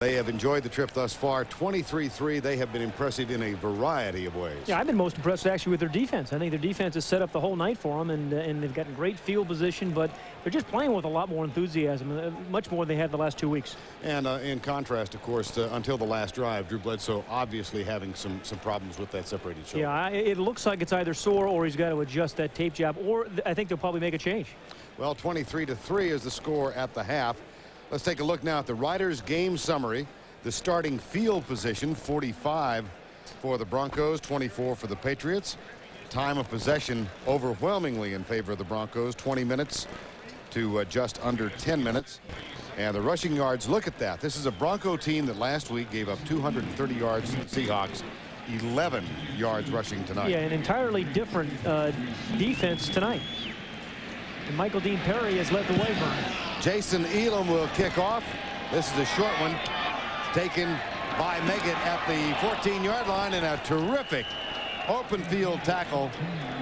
They have enjoyed the trip thus far. 23-3. They have been impressive in a variety of ways. Yeah, I've been most impressed actually with their defense. I think their defense has set up the whole night for them, and they've gotten great field position, but they're just playing with a lot more enthusiasm, much more than they had the last 2 weeks. And in contrast, of course, until the last drive, Drew Bledsoe obviously having some problems with that separated shoulder. Yeah, it looks like it's either sore or he's got to adjust that tape job, or I think they'll probably make a change. Well, 23-3 is the score at the half. Let's take a look now at the Riders game summary. The starting field position, 45 for the Broncos, 24 for the Patriots. Time of possession overwhelmingly in favor of the Broncos, 20 minutes to just under 10 minutes. And the rushing yards, look at that. This is a Bronco team that last week gave up 230 yards to the Seahawks. 11 yards rushing tonight. Yeah, an entirely different defense tonight. And Michael Dean Perry has led the way. Jason Elam will kick off. This is a short one, taken by Meggett at the 14-yard line, and a terrific open field tackle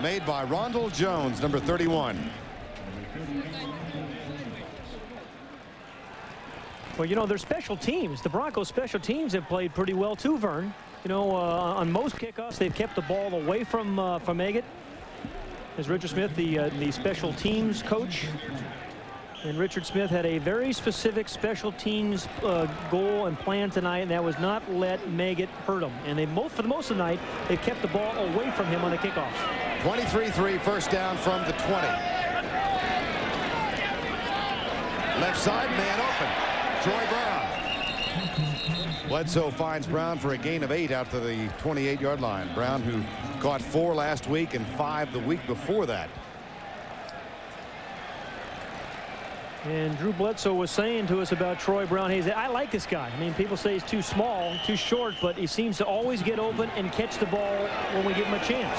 made by Rondell Jones, number 31. Well, you know, their special teams, the Broncos special teams have played pretty well too, Vern. You know, on most kickoffs, they've kept the ball away from Meggett. As Richard Smith, the special teams coach. And Richard Smith had a very specific special teams goal and plan tonight, and that was not let Meggett hurt him. And for the most of the night, they kept the ball away from him on the kickoffs. 23-3, first down from the 20. Left side, man open. Troy Brown. Bledsoe finds Brown for a gain of 8 out to the 28-yard line. Brown, who caught 4 last week and 5 the week before that. And Drew Bledsoe was saying to us about Troy Brown. He said, I like this guy. I mean, people say he's too small, too short, but he seems to always get open and catch the ball when we give him a chance.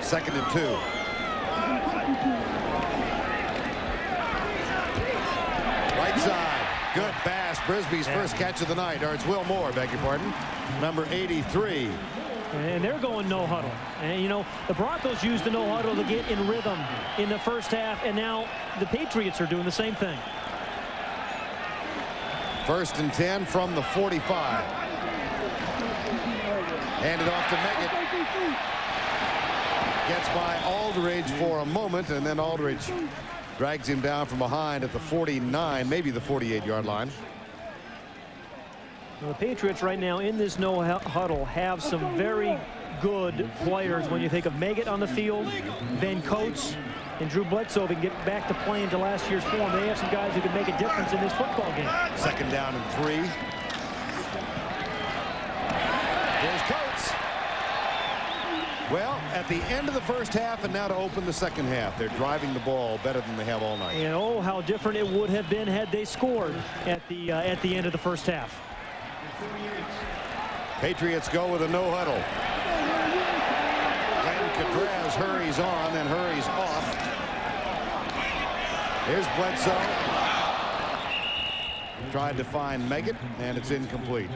2nd and 2. Right side. Good pass. Brisbee's first catch of the night. Or it's Will Moore, beg your pardon. Number 83. And they're going no huddle. And, you know, the Broncos used the no huddle to get in rhythm in the first half, and now the Patriots are doing the same thing. 1st and 10 from the 45. Handed off to Meggett. Gets by Aldridge for a moment, and then Aldridge drags him down from behind at the 49, maybe the 48-yard line. Well, the Patriots right now in this no huddle have some very good players. When you think of Meggett on the field, Ben Coates, and Drew Bledsoe, can get back to playing to last year's form. They have some guys who can make a difference in this football game. 2nd down and 3. Here's Coates. Well, at the end of the first half and now to open the second half, they're driving the ball better than they have all night. And oh, how different it would have been had they scored at the end of the first half. Patriots go with a no huddle. And Cadrez hurries on and hurries off. Here's Bledsoe. Tried to find Meggett, and it's incomplete.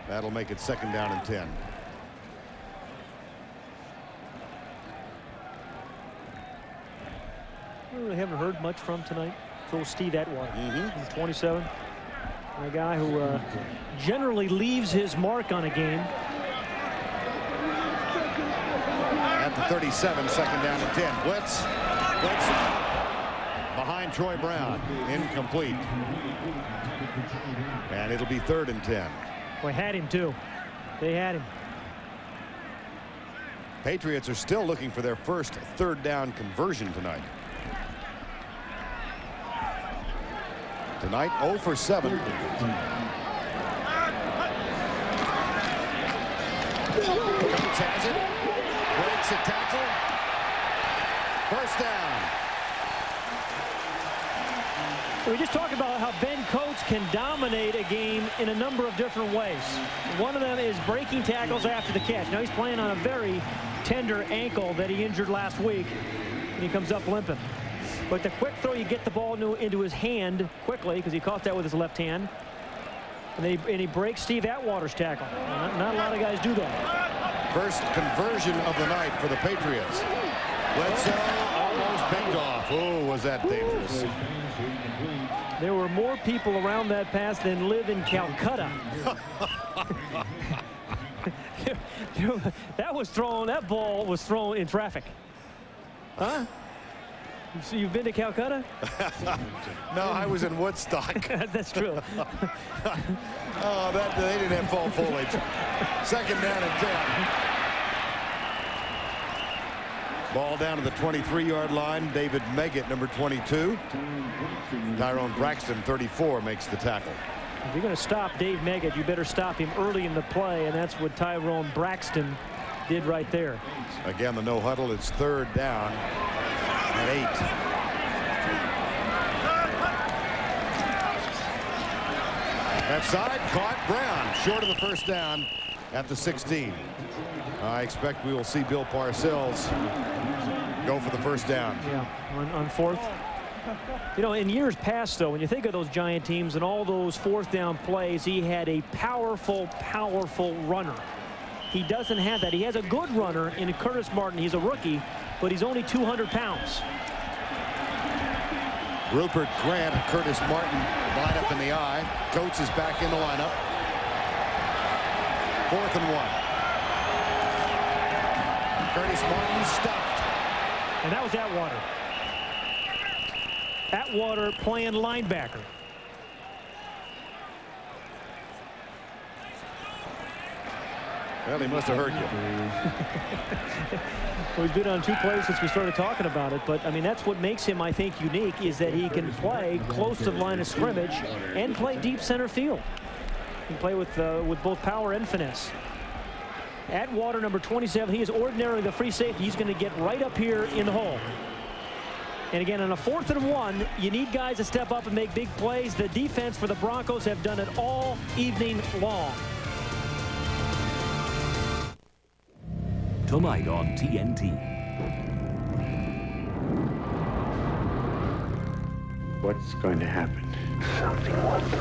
That'll make it 2nd down and 10. We really haven't heard much from tonight. So Steve Atwater, 27. A guy who generally leaves his mark on a game. At the 37, 2nd down and 10. Blitz behind Troy Brown. Incomplete. And it'll be 3rd and 10. Boy, had him too. They had him. Patriots are still looking for their first 3rd down conversion tonight. Tonight, 0 for 7. Coates has it. Breaks a tackle. First down. We just talked about how Ben Coates can dominate a game in a number of different ways. One of them is breaking tackles after the catch. Now he's playing on a very tender ankle that he injured last week, and he comes up limping. But the quick throw, you get the ball into his hand quickly because he caught that with his left hand. And he breaks Steve Atwater's tackle. Not a lot of guys do that. First conversion of the night for the Patriots. Bledsoe almost picked off. Oh, was that dangerous. There were more people around that pass than live in Calcutta. That ball was thrown in traffic. Huh? So you've been to Calcutta? No, I was in Woodstock. That's true. Oh, they didn't have fall foliage. Second down and 10. Ball down to the 23-yard line. David Meggett, number 22. Tyrone Braxton, 34, makes the tackle. If you're going to stop Dave Meggett, you better stop him early in the play, and that's what Tyrone Braxton did right there. Again, the no huddle. It's third down at 8. Left side, caught. Brown short of the first down at the 16. I expect we will see Bill Parcells go for the first down. Yeah, on fourth. You know, in years past, though, when you think of those Giant teams and all those fourth down plays, he had a powerful runner. He doesn't have that. He has a good runner in Curtis Martin. He's a rookie, but he's only 200 pounds. Rupert Grant and Curtis Martin line up in the eye. Coates is back in the lineup. 4th and 1. Curtis Martin stuffed. And that was Atwater. Atwater playing linebacker. Well, he must have heard you. Well, he's been on 2 plays since we started talking about it, but I mean that's what makes him, I think, unique, is that he can play close to the line of scrimmage and play deep center field. He can play with both power and finesse. Atwater, number 27, he is ordinarily the free safety. He's going to get right up here in the hole. And again, on a 4th and 1, you need guys to step up and make big plays. The defense for the Broncos have done it all evening long. Tonight on TNT. What's going to happen? Something wonderful.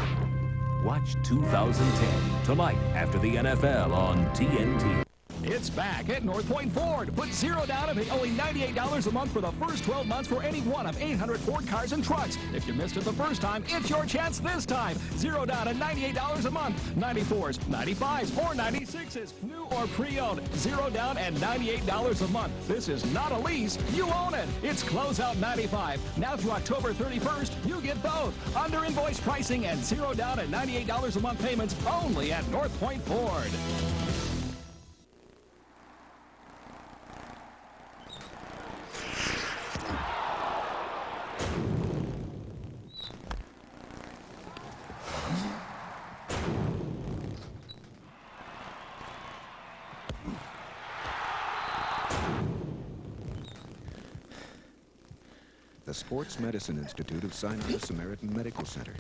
Watch 2010 tonight after the NFL on TNT. It's back at North Point Ford. Put $0 down and pay only $98 a month for the first 12 months for any one of 800 Ford cars and trucks. If you missed it the first time, it's your chance this time. $0 down and $98 a month. 94s, 95s, or 96s. New or pre-owned. $0 down and $98 a month. This is not a lease. You own it. It's Closeout 95. Now through October 31st, you get both. Under invoice pricing and $0 down and $98 a month payments only at North Point Ford. The Sports Medicine Institute of Sinai Samaritan Medical Center.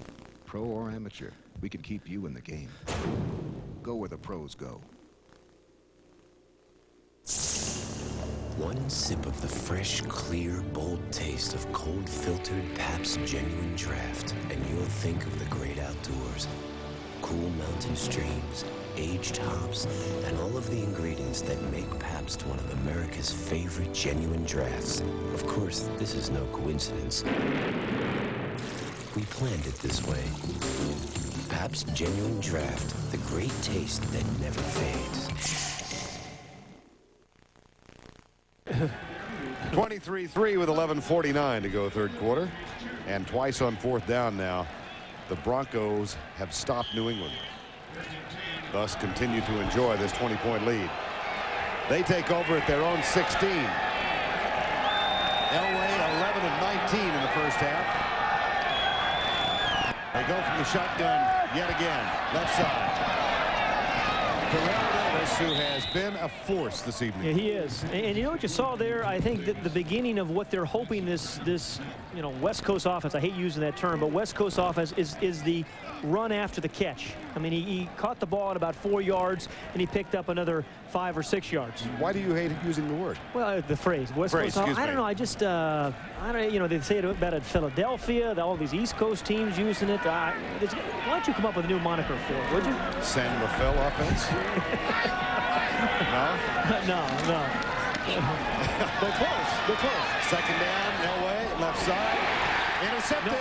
Pro or amateur, we can keep you in the game. Go where the pros go. One sip of the fresh, clear, bold taste of cold-filtered Pabst Genuine Draft, and you'll think of the great outdoors. Cool mountain streams, aged hops, and all of the ingredients that make Pabst one of America's favorite genuine drafts. Of course, this is no coincidence. We planned it this way. Pabst Genuine Draft, the great taste that never fades. 23-3 with 11:49 to go third quarter. And twice on 4th down now, the Broncos have stopped New England. Thus continue to enjoy this 20-point lead. They take over at their own 16. Elway 11 of 19 in the first half. They go from the shotgun yet again. Left side. Terrell Davis, who has been a force this evening. Yeah, he is. And you know what you saw there? I think that the beginning of what they're hoping this West Coast offense, I hate using that term, but West Coast offense is the run after the catch. I mean, he caught the ball at about 4 yards, and he picked up another 5 or 6 yards. Why do you hate using the word? Well, the phrase. West Coast. I don't know. I just, I don't. They say it about it Philadelphia. All these East Coast teams using it. Why don't you come up with a new moniker for it, would you? San Rafael offense? No? No. They're close. They're close. Second down, Elway, left side. Intercepted. No.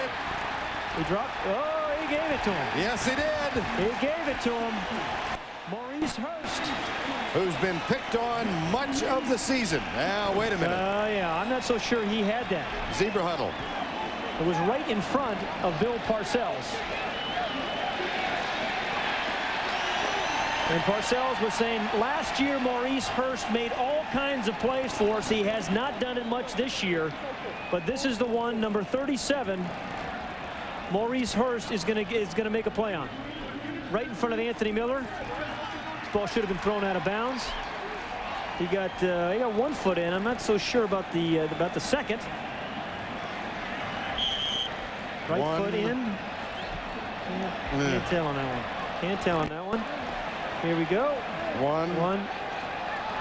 He dropped. Oh, he gave it to him. Yes, he did. He gave it to him. Maurice Hurst. Who's been picked on much of the season. Now, wait a minute. Yeah, I'm not so sure he had that. Zebra huddle. It was right in front of Bill Parcells. And Parcells was saying, last year Maurice Hurst made all kinds of plays for us. He has not done it much this year. But this is the one, number 37, Maurice Hurst is going to make a play on. Right in front of Anthony Miller. This ball should have been thrown out of bounds. He got 1 foot in. I'm not so sure about the second. Right foot in. Can't tell on that one. Can't tell on that one. Here we go. One.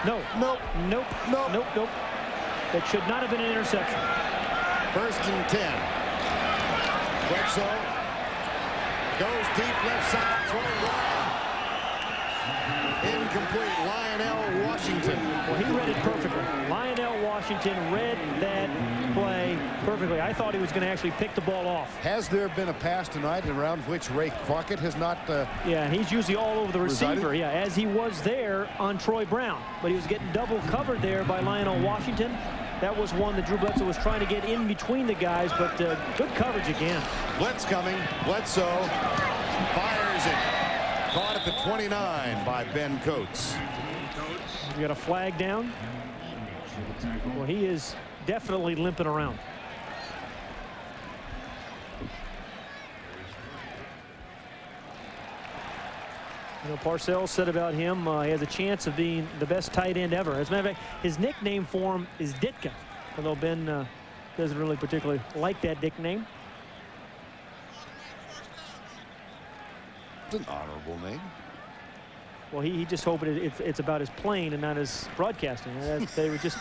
No. Nope. Nope. Nope. Nope. Nope. That should not have been an interception. 1st and 10. Bledsoe goes deep left side. Throw wide. Incomplete. Lionel Washington. Well, he read it perfectly. Lionel Washington read that play perfectly. I thought he was going to actually pick the ball off. Has there been a pass tonight around which Ray Crockett has not yeah, he's usually all over the receiver. resided? Yeah, as he was there on Troy Brown. But he was getting double covered there by Lionel Washington. That was one that Drew Bledsoe was trying to get in between the guys, but good coverage again. Blitz coming. Bledsoe fires it. Caught at the 29 by Ben Coates. We got a flag down. Well, he is definitely limping around. You know, Parcells said about him, he has a chance of being the best tight end ever. As a matter of fact, his nickname for him is Ditka, although Ben doesn't really particularly like that nickname. It's an honorable name. Well, he just hoped it's about his playing and not his broadcasting. They were just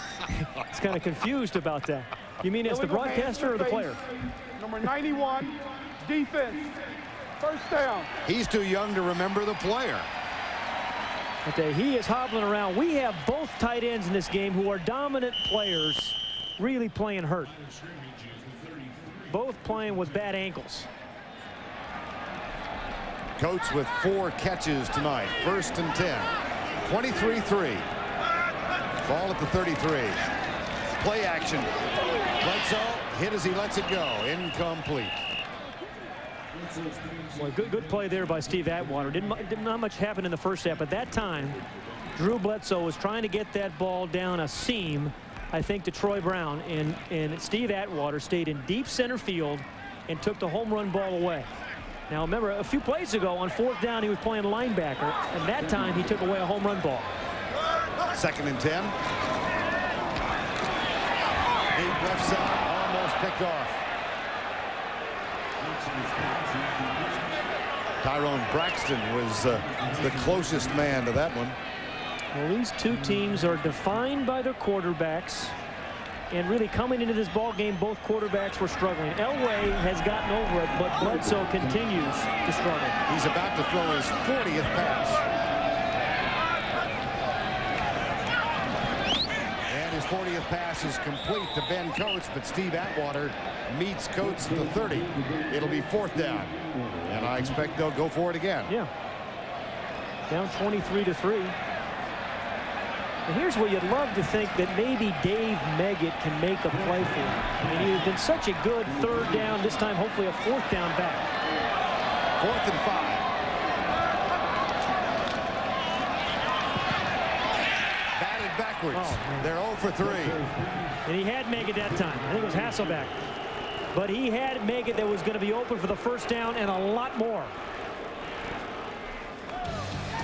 it's kind of confused about that. You mean it's the broadcaster or the player? Number 91, defense. 1st down. He's too young to remember the player. Okay, he is hobbling around. We have both tight ends in this game who are dominant players, really playing hurt. Both playing with bad ankles. Coates with 4 catches tonight. 1st and 10. 23-3. Ball at the 33. Play action. Bledsoe hit as he lets it go. Incomplete. Well, good play there by Steve Atwater. Not much happen in the first half, but that time Drew Bledsoe was trying to get that ball down a seam, I think, to Troy Brown, and Steve Atwater stayed in deep center field and took the home run ball away. Now remember, a few plays ago on 4th down he was playing linebacker, and that time he took away a home run ball. 2nd and 10. Deep left side, almost picked off. Tyrone Braxton was the closest man to that one. Well, these two teams are defined by their quarterbacks, and really coming into this ball game, both quarterbacks were struggling. Elway has gotten over it, but Bledsoe continues to struggle. He's about to throw his 40th pass. And his 40th pass is complete to Ben Coates, but Steve Atwater meets Coates at the 30. It'll be 4th down, and I expect they'll go for it again. Yeah. Down 23-3. And here's where you'd love to think that maybe Dave Meggett can make a play for him. I mean, he has been such a good 3rd down, this time hopefully a 4th down back. 4th and 5. Batted backwards. Oh, they're 0 for 3. And he had Meggett that time. I think it was Hasselbeck. But he had Meggett that was going to be open for the 1st down and a lot more.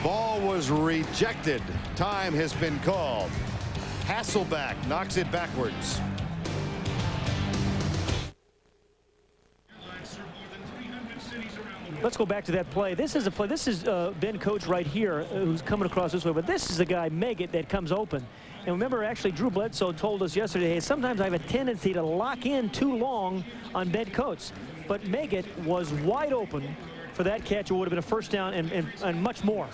Ball was rejected. Time has been called. Hasselbeck knocks it backwards. Let's go back to that play. This is a play. This is Ben Coates right here who's coming across this way. But this is the guy, Meggett, that comes open. And remember, actually, Drew Bledsoe told us yesterday, hey, sometimes I have a tendency to lock in too long on Ben Coates. But Meggett was wide open for that catch. It would have been a 1st down and much more.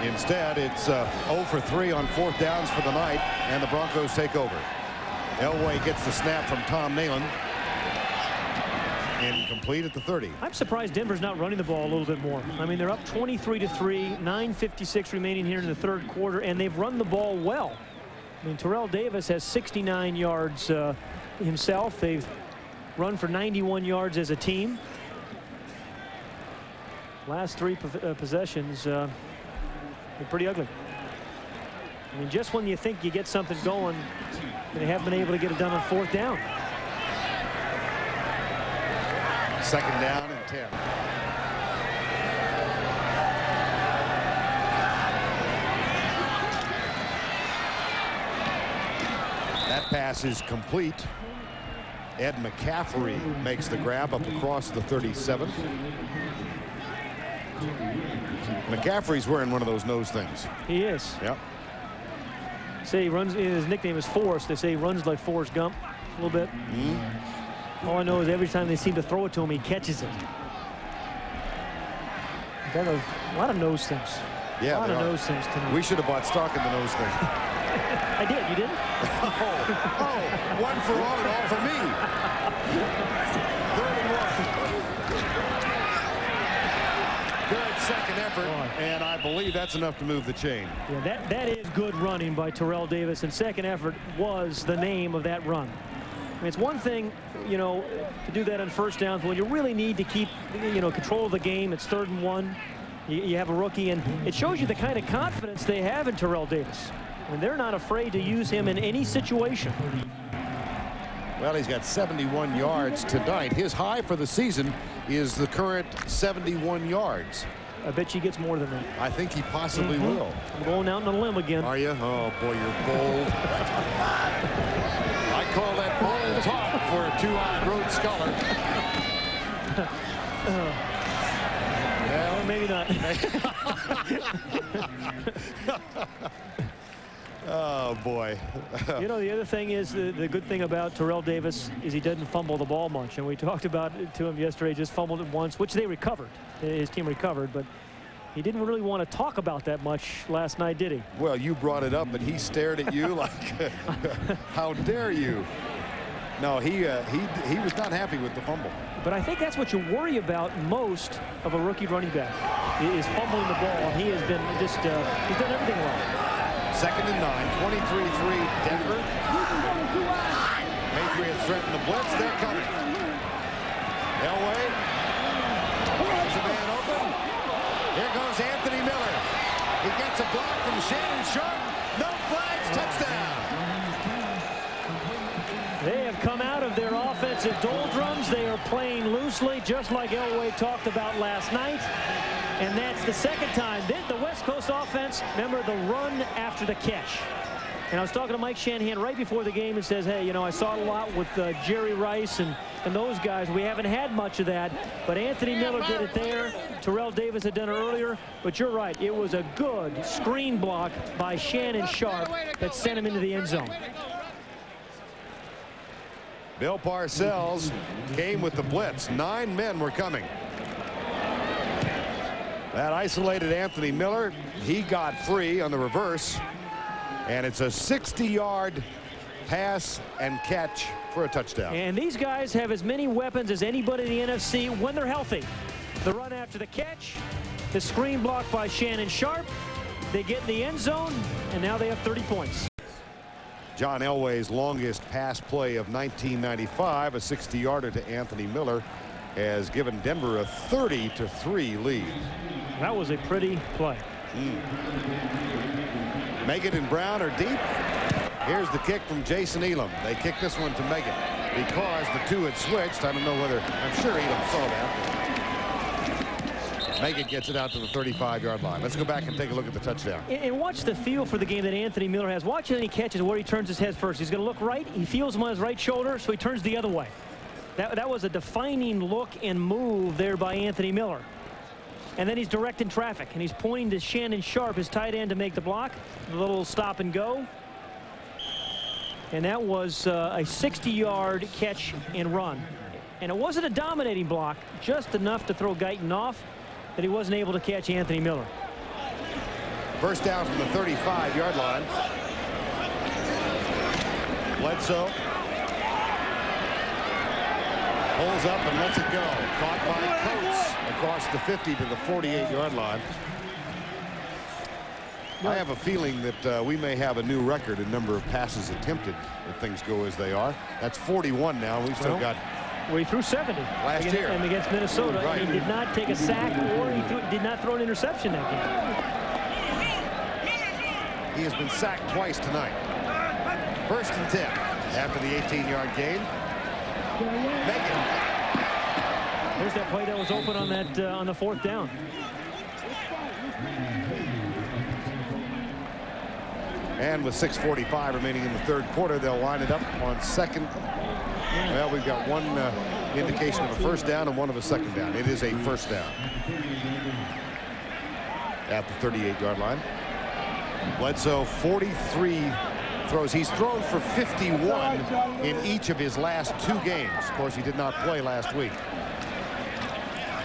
Instead, it's 0 for 3 on 4th downs for the night, and the Broncos take over. Elway gets the snap from Tom Nalen. Incomplete at the 30. I'm surprised Denver's not running the ball a little bit more. I mean, they're up 23-3, 9:56 remaining here in the 3rd quarter, and they've run the ball well. I mean, Terrell Davis has 69 yards himself. They've run for 91 yards as a team. Last 3 possessions, they're pretty ugly. I mean, just when you think you get something going, they haven't been able to get it done on 4th down. 2nd down and 10. That pass is complete. Ed McCaffrey makes the grab up across the 37. McCaffrey's wearing one of those nose things. He is. Yep. Say he runs. His nickname is Forrest. They say he runs like Forrest Gump a little bit. All I know is every time they seem to throw it to him, he catches it. Got a lot of nose things. Yeah, a lot of nose things tonight. We should have bought stock in the nose thing. I did. You didn't? One for all and all for me. 31. Good second effort, and I believe that's enough to move the chain. Yeah, that is good running by Terrell Davis, and second effort was the name of that run. I mean, it's one thing, you know, to do that on 1st downs when you really need to keep, you know, control of the game. It's 3rd and 1. You have a rookie, and it shows you the kind of confidence they have in Terrell Davis. And they're not afraid to use him in any situation. Well, he's got 71 yards tonight. His high for the season is the current 71 yards. I bet you he gets more than that. I think he possibly will. I'm going out on a limb again. Are you? Oh, boy, you're bold. I call that bold talk for a 2-eyed Rhodes Scholar. Well, maybe not. Oh, boy. You know, the other thing is the good thing about Terrell Davis is he doesn't fumble the ball much. And we talked about it to him yesterday, just fumbled it once, which they recovered. His team recovered, but he didn't really want to talk about that much last night, did he? Well, you brought it up, and he stared at you like, how dare you? No, he was not happy with the fumble. But I think that's what you worry about most of a rookie running back is fumbling the ball. And he has been just he's done everything wrong. 2nd and 9, 23-3 Denver. Patriots threaten the blitz. They're coming. Elway. There's a man open. Here goes Anthony Miller. He gets a block from Shannon Sharp. No flags. Touchdown. They have come out of their offensive doldrums. They are playing loosely, just like Elway talked about last night. And that's the 2nd time. The West Coast offense, remember the run after the catch. And I was talking to Mike Shanahan right before the game and says, hey, you know, I saw it a lot with Jerry Rice and those guys. We haven't had much of that. But Anthony Miller did it there. Terrell Davis had done it earlier. But you're right. It was a good screen block by Shannon Sharp that sent him into the end zone. Bill Parcells came with the blitz. 9 men were coming. That isolated Anthony Miller. He got free on the reverse. And it's a 60-yard pass and catch for a touchdown. And these guys have as many weapons as anybody in the NFC when they're healthy. The run after the catch, the screen block by Shannon Sharp. They get in the end zone, and now they have 30 points. John Elway's longest pass play of 1995, a 60-yarder to Anthony Miller, has given Denver a 30-3 lead. That was a pretty play. Meggett and Brown are deep. Here's the kick from Jason Elam. They kick this one to Meggett because the two had switched. I don't know whether, I'm sure Elam saw that. Meggett gets it out to the 35-yard line. Let's go back and take a look at the touchdown. And watch the feel for the game that Anthony Miller has. Watch any catches where he turns his head first. He's going to look right. He feels him on his right shoulder, so he turns the other way. That was a defining look and move there by Anthony Miller. And then he's directing traffic, and he's pointing to Shannon Sharp, his tight end, to make the block. A little stop and go. And that was a 60-yard catch and run. And it wasn't a dominating block, just enough to throw Guyton off that he wasn't able to catch Anthony Miller. First down from the 35-yard line. Bledsoe pulls up and lets it go. Caught by Coates across the 50 to the 48-yard line. I have a feeling that we may have a new record in number of passes attempted if things go as they are. That's 41 now. We've still got. We threw 70 last year. And against Minnesota. Right. And he did not take a sack or he did not throw an interception that game. He has been sacked twice tonight. First and 10 after the 18-yard gain. Megan. There's that play that was open on that on the 4th down. And with 6:45 remaining in the 3rd quarter, they'll line it up on second. Well, we've got one indication of a first down and one of a second down. It is a first down at the 38-yard line. Bledsoe 43 throws. He's thrown for 51 in each of his last 2 games. Of course, he did not play last week.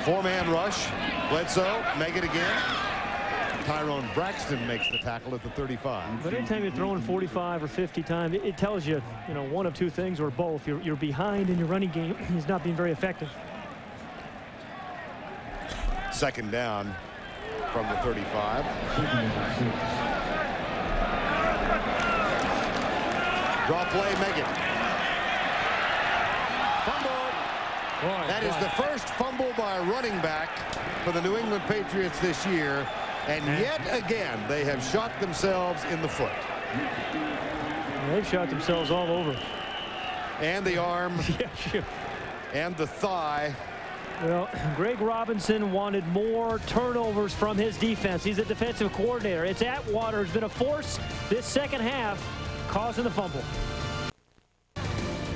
4-man rush. Bledsoe make it again. Tyrone Braxton makes the tackle at the 35. But anytime you're throwing 45 or 50 times, it tells you, one of 2 things or both. You're behind in your running game. He's not being very effective. Second down from the 35. Draw play, Megan. Fumble. That is the first fumble by a running back for the New England Patriots this year. And yet again, they have shot themselves in the foot. They've shot themselves all over. And the arm. Yeah, sure. And the thigh. Well, Greg Robinson wanted more turnovers from his defense. He's a defensive coordinator. It's Atwater has been a force this second half, causing the fumble.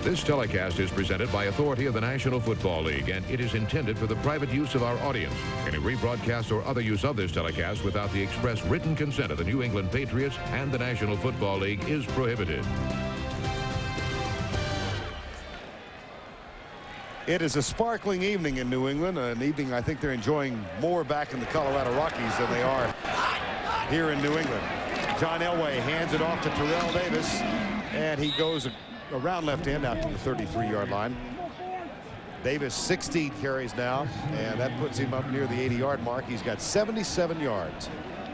This telecast is presented by authority of the National Football League, and it is intended for the private use of our audience. Any rebroadcast or other use of this telecast without the express written consent of the New England Patriots and the National Football League is prohibited. It is a sparkling evening in New England, an evening I think they're enjoying more back in the Colorado Rockies than they are here in New England. John Elway hands it off to Terrell Davis, and he goes around left end out to the 33-yard line. Davis 16 carries now, and that puts him up near the 80-yard mark. He's got 77 yards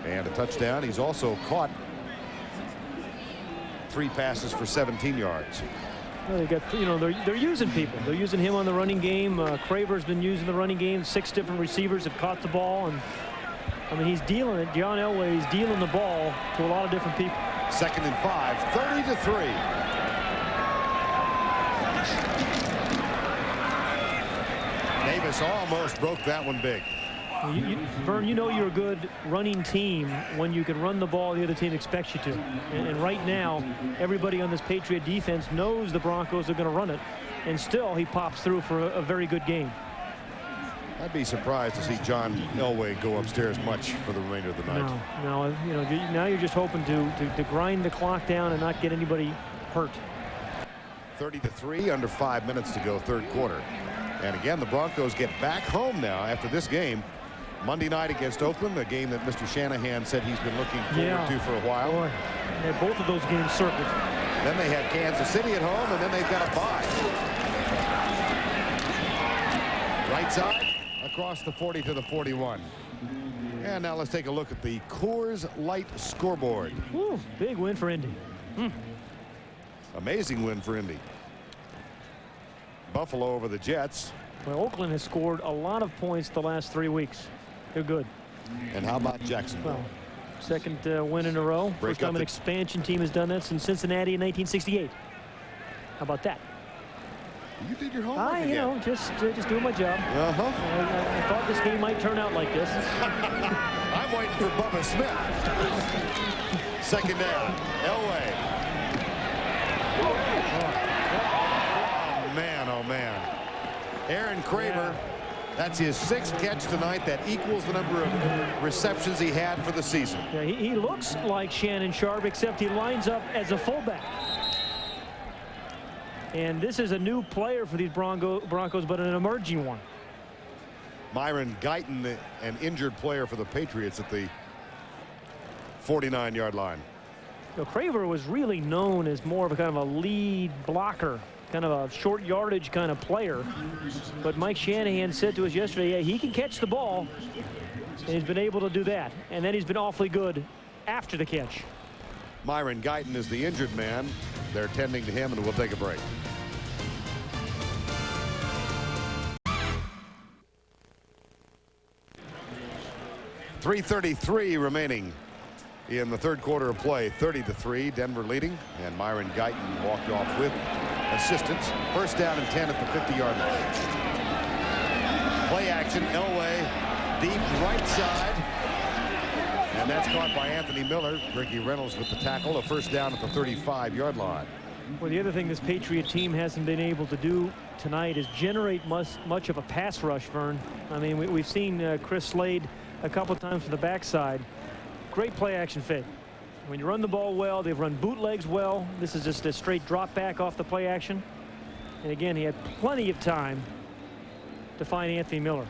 and a touchdown. He's also caught 3 passes for 17 yards. Well, they got, they're using people. They're using him on the running game. Craver's been using the running game. 6 different receivers have caught the ball, and I mean, he's dealing it. John Elway is dealing the ball to a lot of different people. Second and 5, 30-3. Davis almost broke that one big. Vern, you're a good running team when you can run the ball the other team expects you to. And right now, everybody on this Patriot defense knows the Broncos are going to run it. And still, he pops through for a very good game. I'd be surprised to see John Elway go upstairs much for the remainder of the night. No, now you're just hoping to grind the clock down and not get anybody hurt. 30-3, under 5 minutes to go, 3rd quarter. And again, the Broncos get back home now after this game. Monday night against Oakland, a game that Mr. Shanahan said he's been looking forward to for a while. Boy, they had both of those games circled. Then they had Kansas City at home, and then they've got a bye. Right side, across the 40 to the 41. And now let's take a look at the Coors Light scoreboard. Woo, big win for Indy. Amazing win for Indy. Buffalo over the Jets. Well, Oakland has scored a lot of points the last 3 weeks. They're good. And how about Jacksonville? Well, second win in a row. First time an expansion team has done that since Cincinnati in 1968. How about that? You did your homework again. Just doing my job. I thought this game might turn out like this. I'm waiting for Bubba Smith. Second down. Elway. Oh, man. Aaron Craver, that's his 6th catch tonight. That equals the number of receptions he had for the season. Yeah, he looks like Shannon Sharp, except he lines up as a fullback. And this is a new player for these Broncos, but an emerging one. Myron Guyton, an injured player for the Patriots at the 49-yard line. You know, Craver was really known as more of a kind of a lead blocker, kind of a short yardage kind of player. But Mike Shanahan said to us yesterday, yeah, he can catch the ball, and he's been able to do that. And then he's been awfully good after the catch. Myron Guyton is the injured man. They're tending to him, and we'll take a break. .333 remaining in the third quarter of play. 30-3, Denver leading, and Myron Guyton walked off with assistance. First down and 10 at the 50-yard line. Play action, Elway, deep right side. And that's caught by Anthony Miller. Ricky Reynolds with the tackle. A first down at the 35-yard line. Well, the other thing this Patriot team hasn't been able to do tonight is generate much of a pass rush, Vern. I mean, we've seen Chris Slade a couple of times from the backside. Great play action fake. When you run the ball well, they've run bootlegs well. This is just a straight drop back off the play action. And again, he had plenty of time to find Anthony Miller.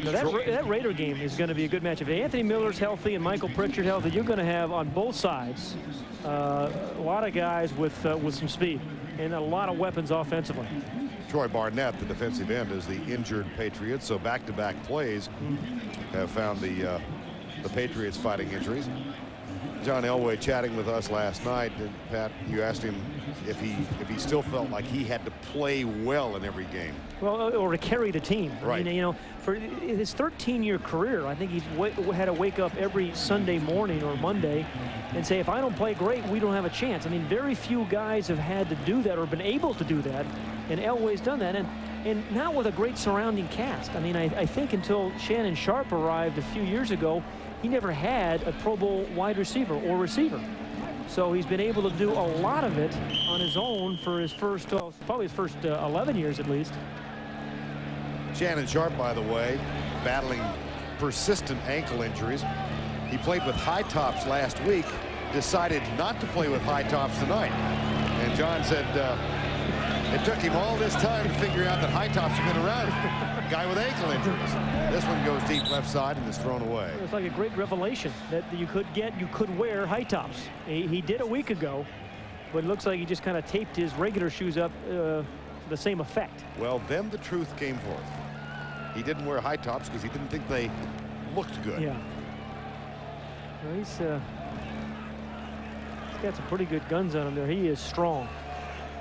Now that Raider game is going to be a good match. If Anthony Miller's healthy and Michael Pritchard healthy, you're going to have on both sides a lot of guys with some speed and a lot of weapons offensively. Troy Barnett, the defensive end, is the injured Patriots. So back-to-back plays have found the Patriots fighting injuries. John Elway chatting with us last night, and Pat, you asked him if he still felt like he had to play well in every game. Well, or to carry the team. Right. I mean, you know, for his 13-year career, I think he's had to wake up every Sunday morning or Monday and say, if I don't play great, we don't have a chance. I mean, very few guys have had to do that or been able to do that, and Elway's done that. And now with a great surrounding cast. I mean, I think until Shannon Sharp arrived a few years ago, he never had a Pro Bowl wide receiver or receiver. So he's been able to do a lot of it on his own for his first, probably his first 11 years at least. Shannon Sharp, by the way, battling persistent ankle injuries. He played with high tops last week, decided not to play with high tops tonight. And John said it took him all this time to figure out that high tops have been around. Guy with ankle injuries. This one goes deep left side and is thrown away. It's like a great revelation that you could wear high tops. He did a week ago, but it looks like he just kind of taped his regular shoes up for the same effect. Well, then the truth came forth. He didn't wear high tops because he didn't think they looked good. Yeah. Well, he's got some pretty good guns on him there. He is strong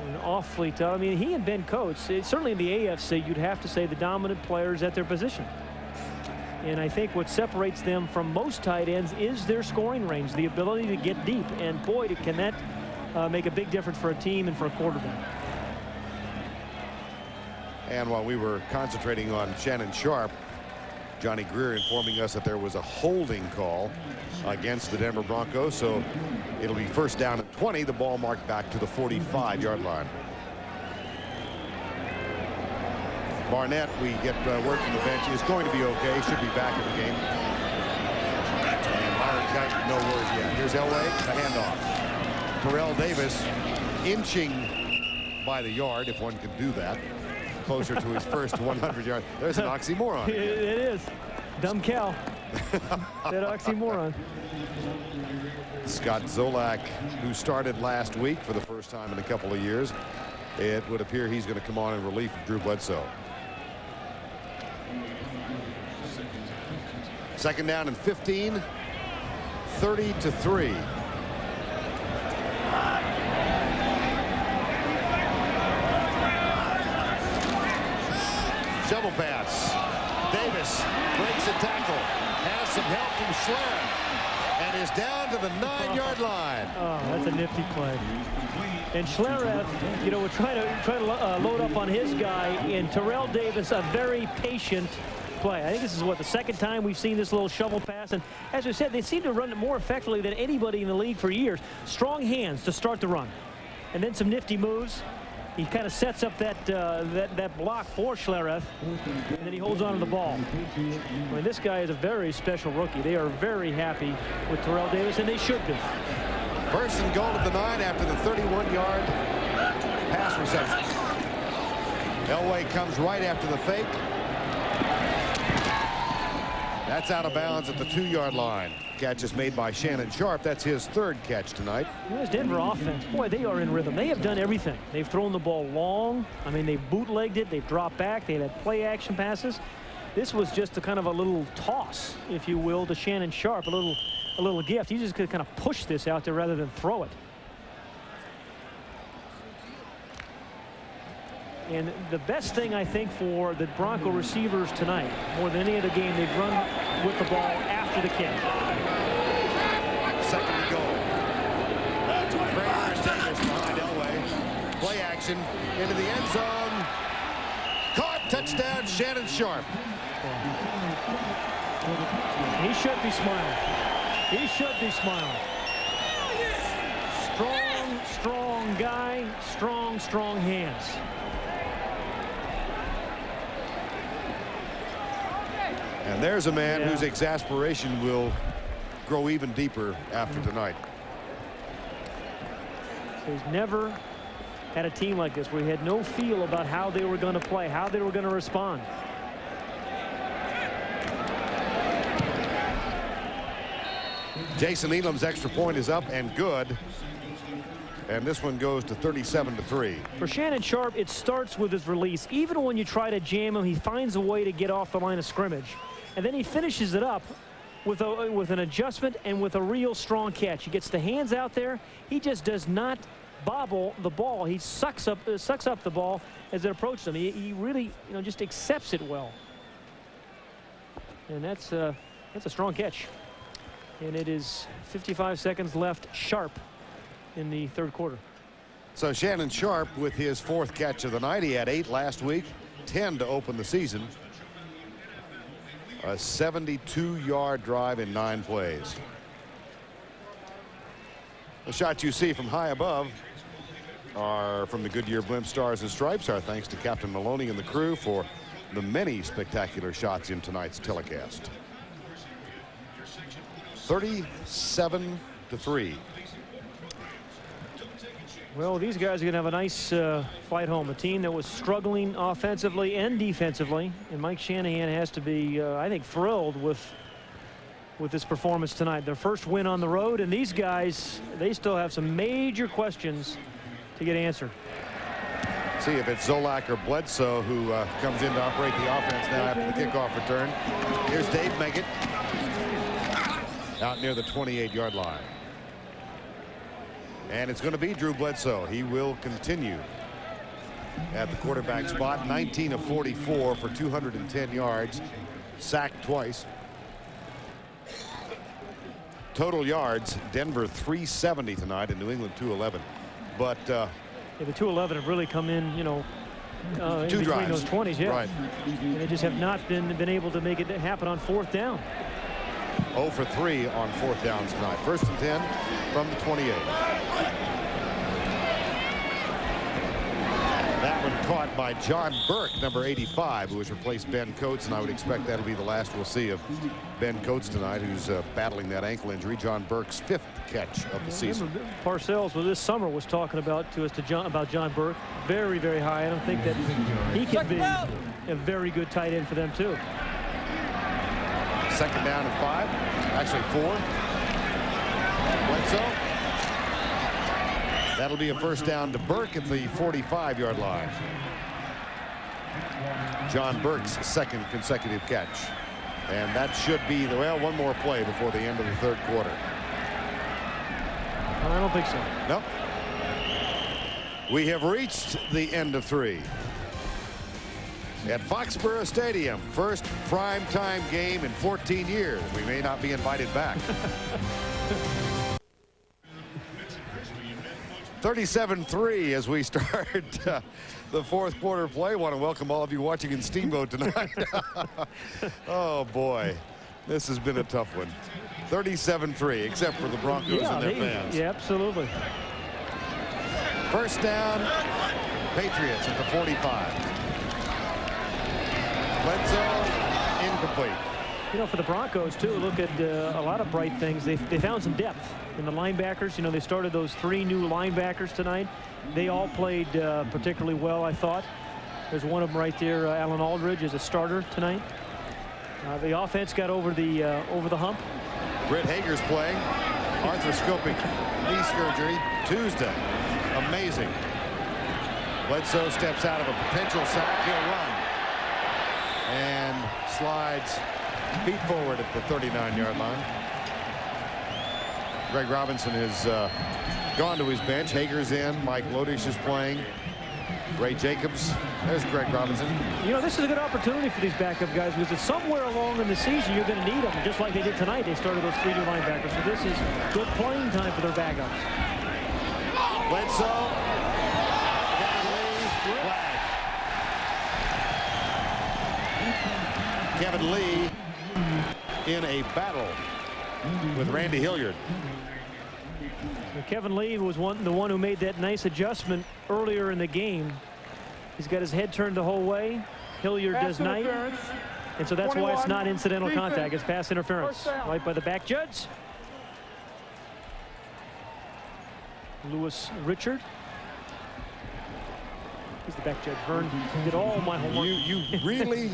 and awfully tough. I mean, he and Ben Coates, certainly in the AFC, you'd have to say the dominant players at their position. And I think what separates them from most tight ends is their scoring range, the ability to get deep. And boy, can that make a big difference for a team and for a quarterback. And while we were concentrating on Shannon Sharp, Johnny Greer informing us that there was a holding call against the Denver Broncos. So it'll be first down at 20. The ball marked back to the 45-yard line. Barnett, we get word from the bench, is going to be okay. Should be back in the game. And Myron Guyton, no words yet. Here's Elway, the handoff. Terrell Davis inching by the yard, if one could do that, closer to his first 100 yards. There's an oxymoron. It is. Dumb cow. That oxymoron. Scott Zolak, who started last week for the first time in a couple of years, it would appear he's going to come on in relief of Drew Bledsoe. Second down and 15, 30-3. Shovel pass. Davis breaks a tackle, has some help from Schlereth, and is down to the 9-yard line. Oh, that's a nifty play. And Schlereth, you know, we're trying to load up on his guy, and Terrell Davis, a very patient play. I think this is the second time we've seen this little shovel pass, and as I said, they seem to run it more effectively than anybody in the league for years. Strong hands to start the run, and then some nifty moves. He kind of sets up that block for Schlereth, and then he holds on to the ball. I mean, this guy is a very special rookie. They are very happy with Terrell Davis, and they should be. First and goal at the 9 after the 31-yard pass reception. Elway comes right after the fake. That's out of bounds at the 2-yard line. catch is made by Shannon Sharpe. That's his third catch tonight. This Denver offense, boy, they are in rhythm. They have done everything. They've thrown the ball long. I mean, they've bootlegged it. They've dropped back. They've had play action passes. This was just a kind of a little toss, if you will, to Shannon Sharpe. A little gift. He just could kind of push this out there rather than throw it. And the best thing, I think, for the Bronco receivers tonight, more than any other game, they've run with the ball after the catch. Second and goal. Kramer is dangerous behind Elway. Play action into the end zone. Caught. Touchdown, Shannon Sharpe. He should be smiling. He should be smiling. Strong guy. Strong hands. And there's a man whose exasperation will grow even deeper after tonight. He's never had a team like this where he had no feel about how they were going to play, how they were going to respond. Jason Elam's extra point is up and good. And this one goes to 37-3. For Shannon Sharpe, it starts with his release. Even when you try to jam him, he finds a way to get off the line of scrimmage. And then he finishes it up with an adjustment and with a real strong catch. He gets the hands out there. He just does not bobble the ball. He sucks up the ball as it approaches him. He really, just accepts it well. And that's a strong catch. And it is 55 seconds left. Sharpe in the third quarter. So Shannon Sharpe with his fourth catch of the night. He had 8 last week, 10 to open the season. A 72-yard drive in 9 plays. The shots you see from high above are from the Goodyear Blimp Stars and Stripes. Our thanks to Captain Maloney and the crew for the many spectacular shots in tonight's telecast. 37-3. Well, these guys are going to have a nice flight home. A team that was struggling offensively and defensively. And Mike Shanahan has to be, I think, thrilled with this performance tonight. Their first win on the road. And these guys, they still have some major questions to get answered. See if it's Zolak or Bledsoe who comes in to operate the offense now after the kickoff return. Here's Dave Meggett out near the 28-yard line. And it's going to be Drew Bledsoe. He will continue at the quarterback spot. 19 of 44 for 210 yards. Sacked twice. Total yards, Denver 370 tonight and New England 211. But the 211 have really come in, in between drives. Those 20s, yeah. Right. And they just have not been able to make it happen on fourth down. 0 for 3 on fourth downs tonight. First and 10 from the 28. That one caught by John Burke, number 85, who has replaced Ben Coates, and I would expect that'll be the last we'll see of Ben Coates tonight, who's battling that ankle injury. John Burke's 5th catch of the season. Parcells, this summer, was talking about John Burke. Very, very high. I don't think that he can be a very good tight end for them, too. Second down and 5. Actually 4. Bledsoe. That'll be a first down to Burke at the 45-yard line. John Burke's second consecutive catch. And that should be one more play before the end of the third quarter. I don't think so. Nope. We have reached the end of 3. At Foxborough Stadium, first primetime game in 14 years. We may not be invited back. 37-3 as we start the fourth quarter play. Want to welcome all of you watching in Steamboat tonight. Oh boy, this has been a tough one. 37-3, except for the Broncos and their fans. Yeah, absolutely. First down, Patriots at the 45. Bledsoe, incomplete. For the Broncos, too, look at a lot of bright things. They found some depth in the linebackers. They started those 3 new linebackers tonight. They all played particularly well, I thought. There's one of them right there. Alan Aldridge is a starter tonight. The offense got over the hump. Britt Hager's playing. Arthroscopic knee surgery Tuesday. Amazing. Bledsoe steps out of a potential sack. He'll run. And slides feet forward at the 39-yard line. Greg Robinson has gone to his bench. Hager's in. Mike Lodish is playing. Ray Jacobs. There's Greg Robinson. You know, this is a good opportunity for these backup guys because somewhere along in the season you're going to need them. Just like they did tonight, they started those 3 new linebackers. So this is good playing time for their backups. Bledsoe. Kevin Lee in a battle with Randy Hilliard. Kevin Lee was the one who made that nice adjustment earlier in the game. He's got his head turned the whole way. Hilliard does not. And so that's why it's not incidental contact. It's pass interference. Right by the back judge. Lewis Richard. He's the back judge. Vern did all my homework. You really...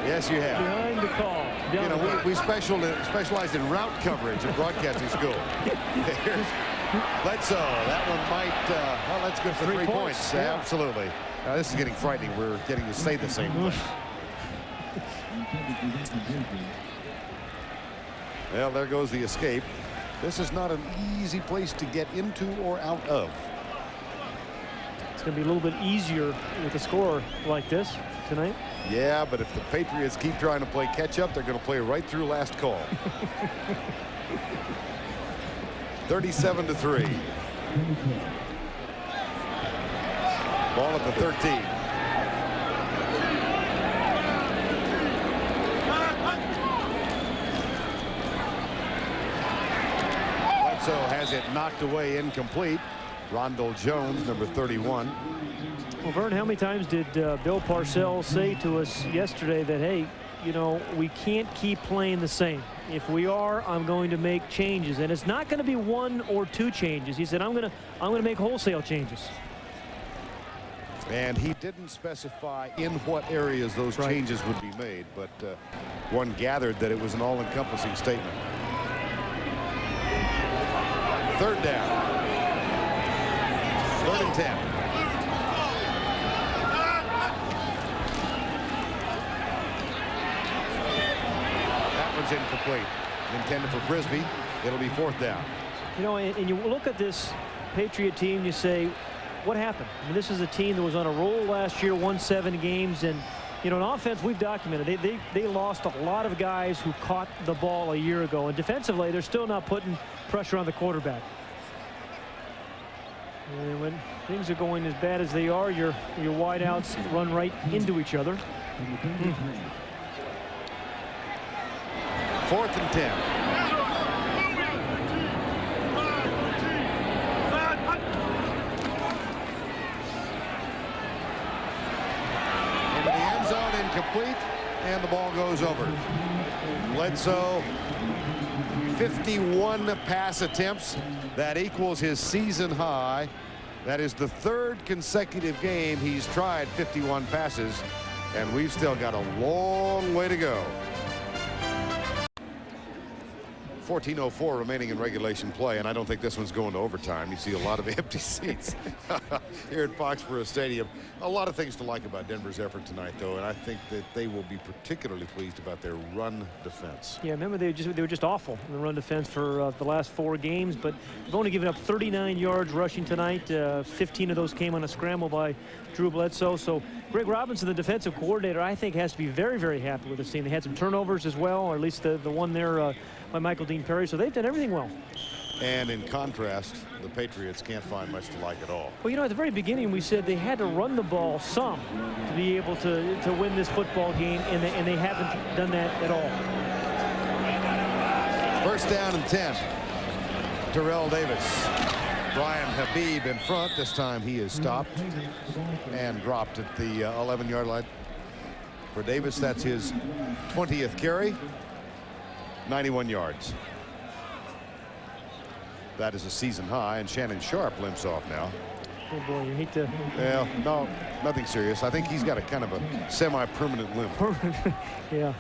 Yes, you have. Behind the call. You know, we specialized in route coverage at broadcasting school. Here's Bledsoe. That one might, well, that's good for 3 points. Yeah. Absolutely. This is getting frightening. We're getting to say the same thing. Well, there goes the escape. This is not an easy place to get into or out of. It's going to be a little bit easier with a score like this tonight. Yeah, but if the Patriots keep trying to play catch up, they're going to play right through last call. 37-3. Ball at the 13. Bledsoe has it knocked away, incomplete. Rondell Jones, number 31. Well, Vern, how many times did Bill Parcells say to us yesterday that, hey, you know, we can't keep playing the same. If we are, I'm going to make changes, and it's not going to be 1 or 2 changes. He said, I'm going to make wholesale changes. And he didn't specify in what areas those changes would be made, but one gathered that it was an all-encompassing statement. 3rd down. 3rd and 10. Incomplete. Intended for Brisby. It'll be 4th down. You know, and you look at this Patriot team, you say, what happened? I mean, this is a team that was on a roll last year, won 7 games, and you know, in offense, we've documented they lost a lot of guys who caught the ball a year ago, and defensively, they're still not putting pressure on the quarterback. And when things are going as bad as they are, your wideouts run right into each other. 4th and 10. Into the end zone, incomplete, and the ball goes over. Bledsoe, 51 pass attempts. That equals his season high. That is the 3rd consecutive game he's tried 51 passes, and we've still got a long way to go. 14:04 remaining in regulation play, and I don't think this one's going to overtime. You see a lot of empty seats here at Foxborough Stadium. A lot of things to like about Denver's effort tonight, though, and I think that they will be particularly pleased about their run defense. Yeah, remember they were just awful in the run defense for the last 4 games, but they've only given up 39 yards rushing tonight. 15 of those came on a scramble by Drew Bledsoe. So Greg Robinson, the defensive coordinator, I think has to be very, very happy with this team. They had some turnovers as well, or at least the one there by Michael Dean Perry, so they've done everything well. And in contrast, the Patriots can't find much to like at all. Well, you know, at the very beginning, we said they had to run the ball some to be able to win this football game, and they haven't done that at all. 1st down and 10. Terrell Davis. Brian Habib in front. This time he is stopped and dropped at the 11-yard line. For Davis, that's his 20th carry. 91 yards. That is a season high, and Shannon Sharp limps off now. Oh boy, you hate to. Well, no, nothing serious. I think he's got a kind of a semi-permanent limp. Yeah.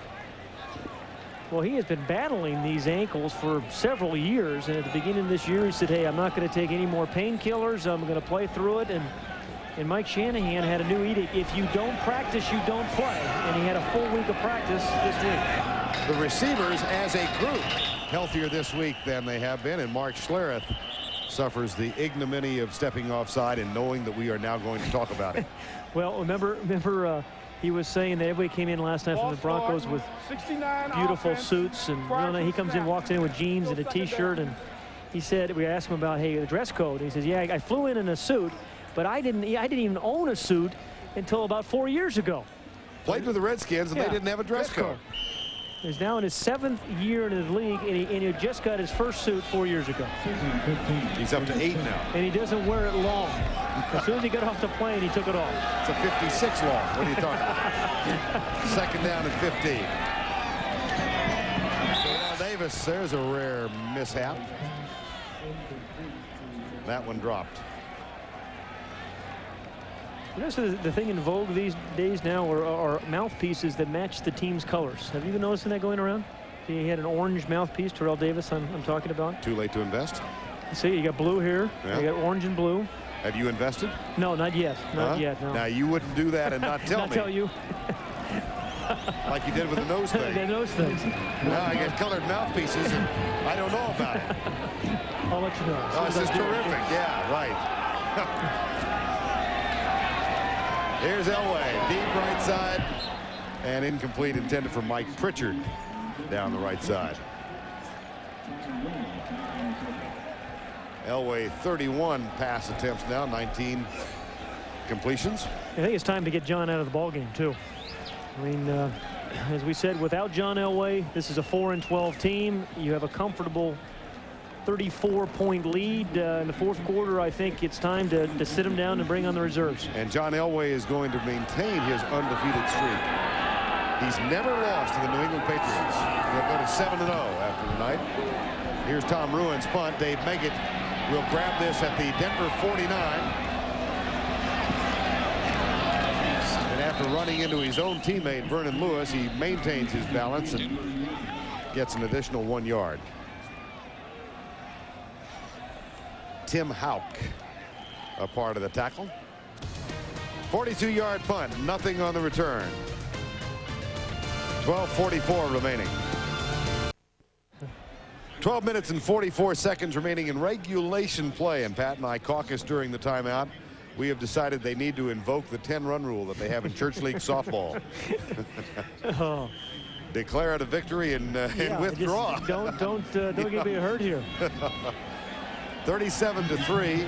Well, he has been battling these ankles for several years, and at the beginning of this year, he said, "Hey, I'm not going to take any more painkillers. I'm going to play through it." And Mike Shanahan had a new edict: if you don't practice, you don't play. And he had a full week of practice this week. The receivers, as a group, healthier this week than they have been, and Mark Schlereth suffers the ignominy of stepping offside and knowing that we are now going to talk about it. Well, remember, he was saying that everybody came in last night from the Broncos with beautiful suits, and he comes in, walks in with jeans and a T-shirt, and he said, we asked him about, hey, the dress code. He says, yeah, I flew in a suit, but I didn't even own a suit until about 4 years ago. Played with the Redskins, and they didn't have a dress code. He's now in his 7th year in the league, and he just got his first suit 4 years ago. He's up to 8 now. And he doesn't wear it long. As soon as he got off the plane, he took it off. It's a 56 long. What are you talking about? Second down and 15. Well, Davis, there's a rare mishap. That one dropped. You know, so the thing in vogue these days now are mouthpieces that match the team's colors. Have you been noticing that going around? He had an orange mouthpiece, Terrell Davis, I'm talking about. Too late to invest? See, you got blue here. Yeah. You got orange and blue. Have you invested? No, not yet. Not yet, no. Now, you wouldn't do that and not tell me. Not tell you. Like you did with the nose thing. The nose thing. Now I get colored mouthpieces, and I don't know about it. I'll let you know. Oh, this is terrific. Yeah, right. Here's Elway, deep right side, and incomplete, intended for Mike Pritchard down the right side. Elway 31 pass attempts now, 19 completions. I think it's time to get John out of the ballgame too. I mean, as we said, without John Elway, this is a 4-12 team. You have a comfortable 34-point lead in the fourth quarter. I think it's time to sit him down and bring on the reserves. And John Elway is going to maintain his undefeated streak. He's never lost to the New England Patriots. They'll go to 7-0 after tonight. Here's Tom Ruin's punt. Dave Meggett will grab this at the Denver 49. And after running into his own teammate, Vernon Lewis, he maintains his balance and gets an additional 1 yard. Tim Houck, a part of the tackle. 42-yard punt, nothing on the return. 12:44 remaining. 12 minutes and 44 seconds remaining in regulation play, and Pat and I caucused during the timeout. We have decided they need to invoke the 10-run rule that they have in Church League softball. Oh. Declare it a victory and withdraw. Don't get me hurt here. 37-3.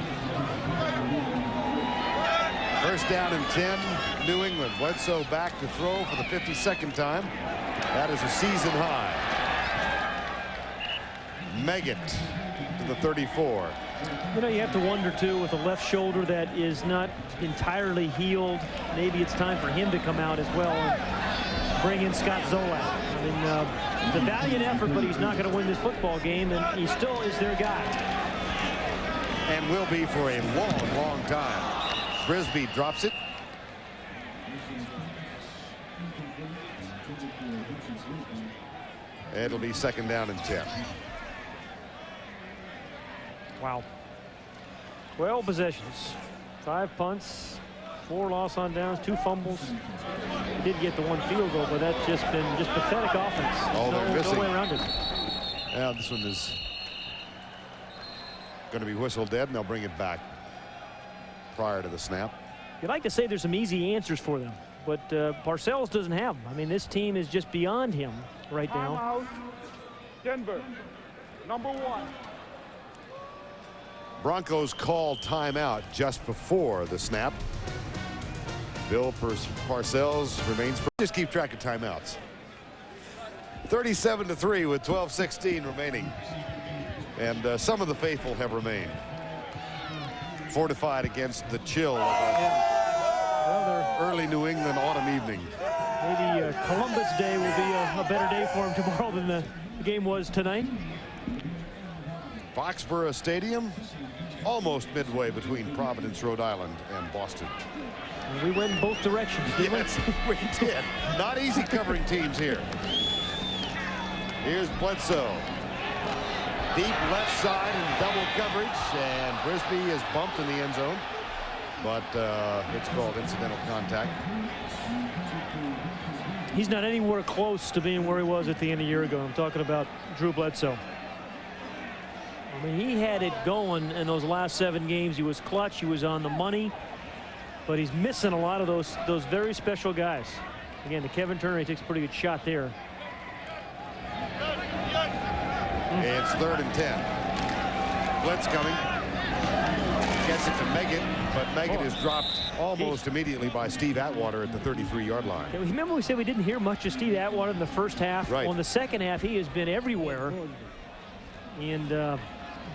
First down and 10. New England. Bledsoe back to throw for the 52nd time. That is a season high. Meggett to the 34. You know, you have to wonder too, with a left shoulder that is not entirely healed, maybe it's time for him to come out as well and bring in Scott Zolak. I mean, it's a valiant effort, but he's not going to win this football game, and he still is their guy. And will be for a long, long time. Brisby drops it. It'll be second down and 10. Wow. 12 possessions, 5 punts, 4 loss on downs, 2 fumbles. Did get the 1 field goal, but that's just been pathetic offense. Oh, they're missing. No way around it. Yeah, this one is going to be whistled dead, and they'll bring it back prior to the snap. You'd like to say there's some easy answers for them, but Parcells doesn't have them. I mean, this team is just beyond him right now. Timeout. Denver, number 1. Broncos call timeout just before the snap. Bill Parcells remains. Just keep track of timeouts. 37-3 with 12:16 remaining. And some of the faithful have remained. Fortified against the chill of early New England autumn evening. Maybe Columbus Day will be a better day for him tomorrow than the game was tonight. Foxborough Stadium almost midway between Providence, Rhode Island, and Boston. And we went in both directions. Yes, we did. Not easy covering teams here. Here's Bledsoe. Deep left side in double coverage, and Brisby is bumped in the end zone, but it's called incidental contact. He's not anywhere close to being where he was at the end of the year ago. I'm talking about Drew Bledsoe. I mean, he had it going in those last 7 games. He was clutch. He was on the money. But he's missing a lot of those very special guys. Again, the Kevin Turner, he takes a pretty good shot there. It's 3rd and 10. Blitz coming. Gets it to Meggett, but Meggett is dropped almost immediately by Steve Atwater at the 33-yard line. Yeah, remember we said we didn't hear much of Steve Atwater in the first half? Right. Well, in the second half, he has been everywhere. And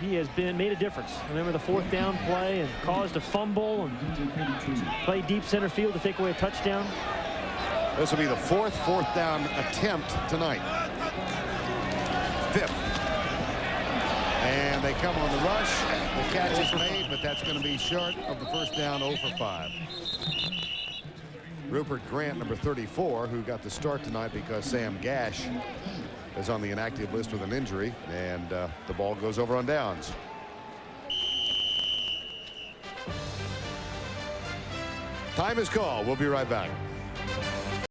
he has made a difference. Remember the 4th down play and caused a fumble and played deep center field to take away a touchdown. This will be the 4th down attempt tonight. 5th. And they come on the rush. The catch is made, but that's going to be short of the first down, 0 for 5. Rupert Grant, number 34, who got the start tonight because Sam Gash is on the inactive list with an injury, and the ball goes over on downs. Time is called. We'll be right back.